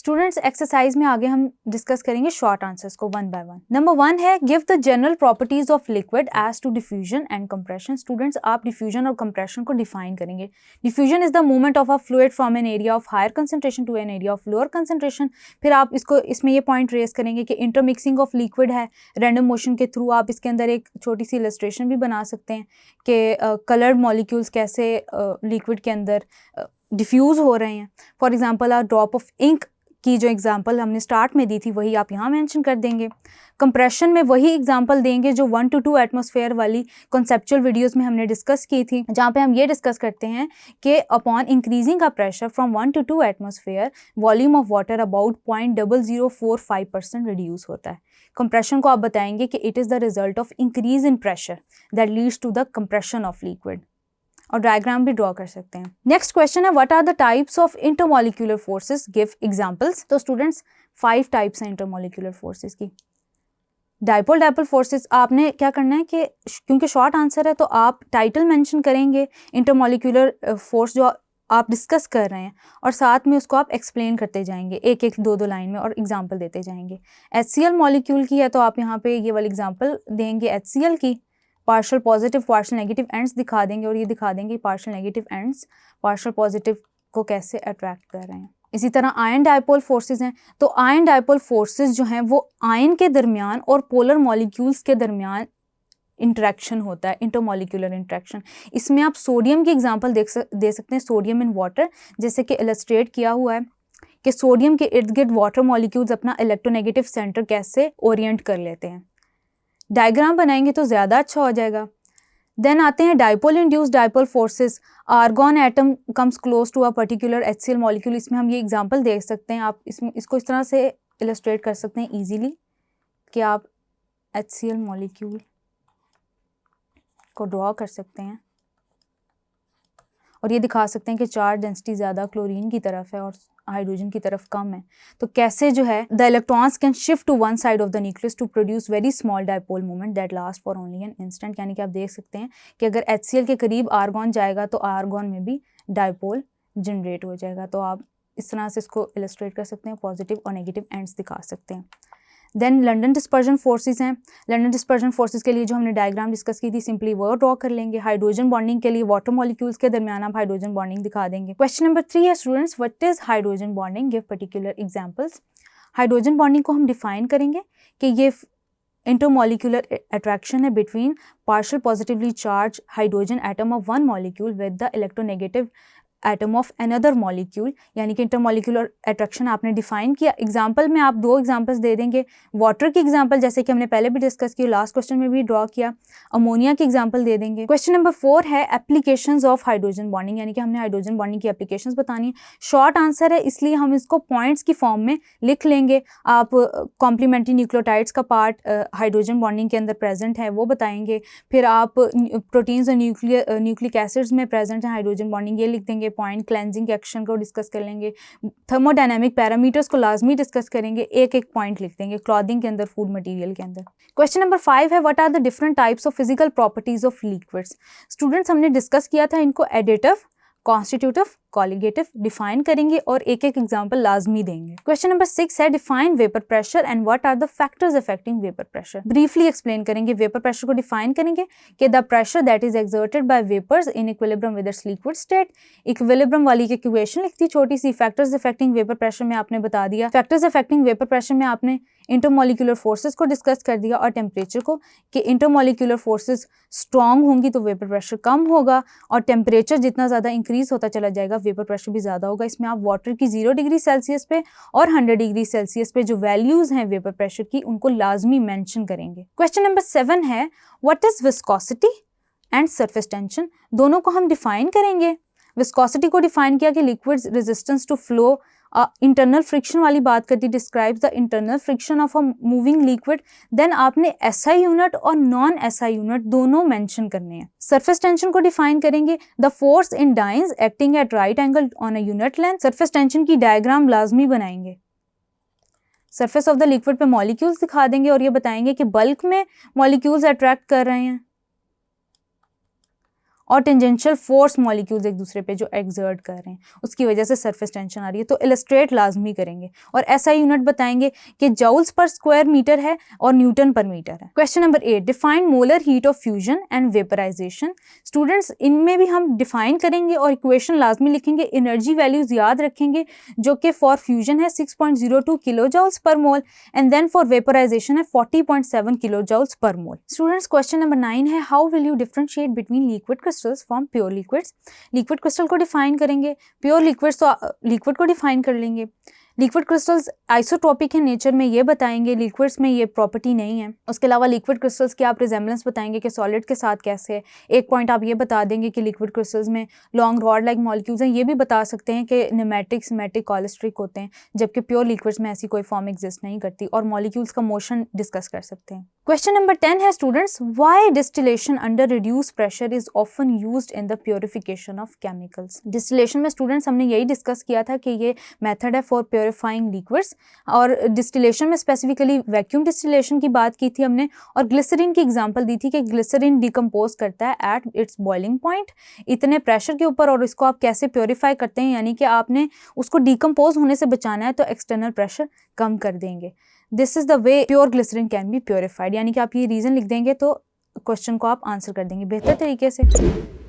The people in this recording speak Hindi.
स्टूडेंट्स एक्सरसाइज में आगे हम डिस्कस करेंगे शॉर्ट आंसर्स को वन बाय वन। नंबर 1 है give the general properties of liquid as to diffusion and compression. Students आप डिफ्यूजन और कंप्रेशन को डिफाइन करेंगे। Diffusion is the movement of a fluid from an area of higher concentration to an area of lower concentration. फिर आप इसमें ये पॉइंट रेस करेंगे कि इंटरमिक्सिंग ऑफ लिक्विड है रैंडम मोशन के थ्रू। आप इसके अंदर एक छोटी सी इलस्ट्रेशन भी बना सकते हैं कि कलर्ड मॉलिक्यूल्स कैसे लिक्विड के अंदर डिफ्यूज़ हो रहे हैं। For example a drop of ink की जो एग्जांपल हमने स्टार्ट में दी थी वही आप यहाँ मेंशन कर देंगे। कंप्रेशन में वही एग्जांपल देंगे जो 1 to 2 एटमॉस्फेयर वाली कॉन्सेप्चुअल वीडियोस में हमने डिस्कस की थी, जहाँ पे हम ये डिस्कस करते हैं कि अपॉन इंक्रीजिंग का pressure from 1 to 2 atmosphere volume of water about 0.0045% reduce होता है। कंप्रेशन को आप बताएंगे कि it is the result of increase in pressure that leads to the compression of liquid, और डायग्राम भी ड्रॉ कर सकते हैं। नेक्स्ट क्वेश्चन है what are the types of intermolecular forces, give examples. तो स्टूडेंट्स 5 टाइप्स हैं इंटरमॉलिक्यूलर फोर्सेस की। डाइपोल फोर्सेस आपने क्या करना है कि क्योंकि शॉर्ट आंसर है तो आप टाइटल मेंशन करेंगे इंटरमॉलिक्यूलर फोर्स जो आप डिस्कस कर रहे हैं, और साथ में उसको आप एक्सप्लेन करते जाएंगे एक एक दो लाइन में और एग्जाम्पल देते जाएंगे। HCl मॉलिक्यूल की है तो आप यहाँ पे ये वाली एग्जाम्पल देंगे HCl की, partial positive partial negative ends दिखा देंगे और ये दिखा देंगे partial negative ends partial positive को कैसे अट्रैक्ट कर रहे हैं। इसी तरह आयन डाइपोल फोर्सेस हैं, तो आयन डाइपोल फोर्सेस जो हैं वो आयन के दरमियान और पोलर मॉलिक्यूल्स के दरमियान इंटरेक्शन होता है, इंटरमॉलिक्यूलर इंटरेक्शन। इसमें आप सोडियम की एग्जांपल दे सकते हैं, सोडियम इन वाटर, जैसे कि इलस्ट्रेट किया हुआ है कि सोडियम के इर्द गिर्द वाटर मॉलिक्यूल्स अपना इलेक्ट्रोनेगेटिव सेंटर कैसे ओरिएंट कर लेते हैं। डायग्राम बनाएंगे तो ज़्यादा अच्छा हो जाएगा। देन आते हैं dipole induced dipole forces. Argon atom comes close to a particular HCl molecule. इसमें हम ये एग्जांपल देख सकते हैं, आप इसको इस तरह से इलस्ट्रेट कर सकते हैं इजीली कि आप HCl मॉलिक्यूल को ड्रॉ कर सकते हैं और ये दिखा सकते हैं कि चार्ज डेंसिटी ज़्यादा क्लोरीन की तरफ है और हाइड्रोजन की तरफ कम है। तो कैसे जो है the electrons can shift to one side of the nucleus to produce very small dipole movement that last for only an instant. यानी कि आप देख सकते हैं कि अगर HCl के करीब आर्गॉन जाएगा तो आर्गॉन में भी डाइपोल जनरेट हो जाएगा। तो आप इस तरह से इसको इलस्ट्रेट कर सकते हैं, पॉजिटिव और नेगेटिव एंड्स दिखा सकते हैं। देन लंडन डिस्पर्जन फोर्सेस हैं। लंडन डिस्पर्जन फोर्सेस के लिए जो हमने डायग्राम डिस्कस की थी सिंपली वो ड्रॉ कर लेंगे। हाइड्रोजन बॉन्डिंग के लिए वाटर मॉलिक्यूल्स के दरमियान आप हाइड्रोजन बॉन्डिंग दिखा देंगे। क्वेश्चन नंबर 3 है students what is hydrogen bonding, give particular examples. Hydrogen bonding को हम डिफाइन करेंगे कि ये इंटरमॉलिक्यूलर अट्रैक्शन है between partial positively charge hydrogen atom of one molecule with the electronegative atom of another molecule. यानी कि इंटरमॉलिक्यूलर अट्रैक्शन आपने डिफाइन किया। एग्जांपल में आप 2 एग्जांपल्स दे देंगे। वाटर की एग्जांपल जैसे कि हमने पहले भी डिस्कस की, लास्ट क्वेश्चन में भी ड्रॉ किया। अमोनिया की एग्जांपल दे देंगे। क्वेश्चन नंबर 4 है एप्लीकेशंस ऑफ हाइड्रोजन बॉन्डिंग, यानी कि हमने हाइड्रोजन बॉन्डिंग की एप्लीकेशंस बतानी है। शॉर्ट आंसर है इसलिए हम इसको पॉइंट्स की फॉर्म में लिख लेंगे। आप कॉम्प्लीमेंट्री न्यूक्लियोटाइड्स का पार्ट हाइड्रोजन बॉन्डिंग के अंदर प्रेजेंट है वो बताएंगे। फिर आप प्रोटीन्स और न्यूक्लिक एसिड्स में प्रेजेंट है हाइड्रोजन बॉन्डिंग ये लिख देंगे। पॉइंट क्लेंजिंग एक्शन को डिस्कस कर लेंगे। थर्मोडायनामिक पैरामीटर्स को लाजमी डिस्कस करेंगे, एक एक पॉइंट लिख देंगे क्लॉथिंग के अंदर, फूड मटेरियल के अंदर। क्वेश्चन नंबर 5 है what are the different types of physical properties of liquids. Students हमने डिस्कस किया था इनको एडिटिव, कॉन्स्टिट्यूटिव, कॉलिगेटिव डिफाइन करेंगे और एक एक एग्जांपल लाजमी देंगे। क्वेश्चन नंबर 6 है define vapour pressure and what are the factors affecting vapour pressure. Briefly explain करेंगे। वेपर प्रेशर को डिफाइन करेंगे कि the pressure that is exerted by vapours in equilibrium with its liquid state. Equilibrium वाली की इक्वेशन लिखती छोटी सी। फैक्टर्स अफेक्टिंग वेपर प्रेशर में आपने बता दिया। फैक्टर्स अफेक्टिंग वेपर प्रेशर में आपने इंटरमॉलिक्यूलर फोर्सेस को डिस्कस कर दिया और टेम्परेचर को, कि इंटरमॉलिक्यूलर फोर्सेस स्ट्रॉन्ग होंगी तो वेपर प्रेशर कम होगा और टेम्परेचर जितना ज़्यादा इंक्रीज होता चला जाएगा वेपर प्रेशर भी ज़्यादा होगा। इसमें आप वाटर की 0 डिग्री सेल्सियस पे और 100 डिग्री सेल्सियस पे जो वैल्यूज़ हैं वेपर प्रेशर की उनको लाजमी मेंशन करेंगे। क्वेश्चन नंबर 7 है what is viscosity and surface tension. दोनों को हम डिफाइन करेंगे। विस्कोसिटी को डिफाइन किया कि liquids resistance to flow, internal friction वाली बात करती, describes the internal friction of a moving liquid. Then आपने SI यूनिट और नॉन SI यूनिट दोनों मेंशन करने हैं। सरफेस टेंशन को डिफाइन करेंगे the force in dynes acting at right angle on a unit length. Surface tension की डायग्राम लाजमी बनाएंगे। सरफेस ऑफ द लिक्विड पे मॉलिक्यूल्स दिखा देंगे और ये बताएंगे कि बल्क में मॉलिक्यूल्स अट्रैक्ट कर रहे हैं और टेंजेंशियल फोर्स मॉलिक्यूल्स एक दूसरे पे जो एक्सर्ट कर रहे हैं, उसकी वजह से सरफेस टेंशन आ रही है। तो इलस्ट्रेट लाजमी करेंगे और एसआई यूनिट बताएंगे कि जूल्स पर स्क्वायर मीटर है और न्यूटन पर मीटर है। Question number 8, define molar heat of fusion and vaporisation. Students, इनमें भी हम डिफाइन करेंगे और इक्वेशन लाजमी लिखेंगे, एनर्जी वैल्यूज याद रखेंगे जो कि फॉर फ्यूजन है 6.02 kilo joules per mole and then for vaporisation है 40.7 किलो जूल्स पर मोल। स्टूडेंट्स, क्वेश्चन नंबर 9 है, how will you differentiate between liquid crystals from pure liquids. Liquid crystal को डिफाइन करेंगे, प्योर लिक्विड्स तो लिक्विड को डिफाइन कर लेंगे। लिक्विड क्रिस्टल्स आइसोट्रॉपिक है नेचर में, ये बताएंगे, लिक्विड्स में ये प्रॉपर्टी नहीं है। उसके अलावा लिक्विड क्रिस्टल्स की आप रिजेम्बलेंस बताएंगे कि सॉलिड के साथ कैसे है। एक पॉइंट आप ये बता देंगे कि लिक्विड क्रिस्टल्स में लॉन्ग रॉड लाइक मॉलिक्यूल्स हैं, ये भी बता सकते हैं कि न्यूमेटिक, सिमेटिक, कॉलेस्ट्रिक होते हैं, जबकि प्योर लिक्विड्स में ऐसी कोई फॉर्म एग्जिस्ट नहीं करती, और मॉलिक्यूल्स का मोशन डिस्कस कर सकते हैं। क्वेश्चन नंबर 10 है students, why distillation under reduce pressure is often used in the purification of chemicals. Distillation में स्टूडेंट्स हमने यही डिस्कस किया था कि ये मेथड है फॉर प्योरीफाइंग लिक्विड्स, और डिस्टिलेशन में स्पेसिफिकली वैक्यूम डिस्टिलेशन की बात की थी हमने, और ग्लिसरीन की एग्जांपल दी थी कि ग्लिसरीन डिकम्पोज करता है एट इट्स बॉइलिंग पॉइंट इतने प्रेशर के ऊपर, और इसको आप कैसे प्योरीफाई करते हैं, यानी कि आपने उसको डिकम्पोज होने से बचाना है तो एक्सटर्नल प्रेशर कम कर देंगे। This is the way pure glycerine can be purified, यानी कि आप ये रीजन लिख देंगे तो क्वेश्चन को आप आंसर कर देंगे बेहतर तरीके से।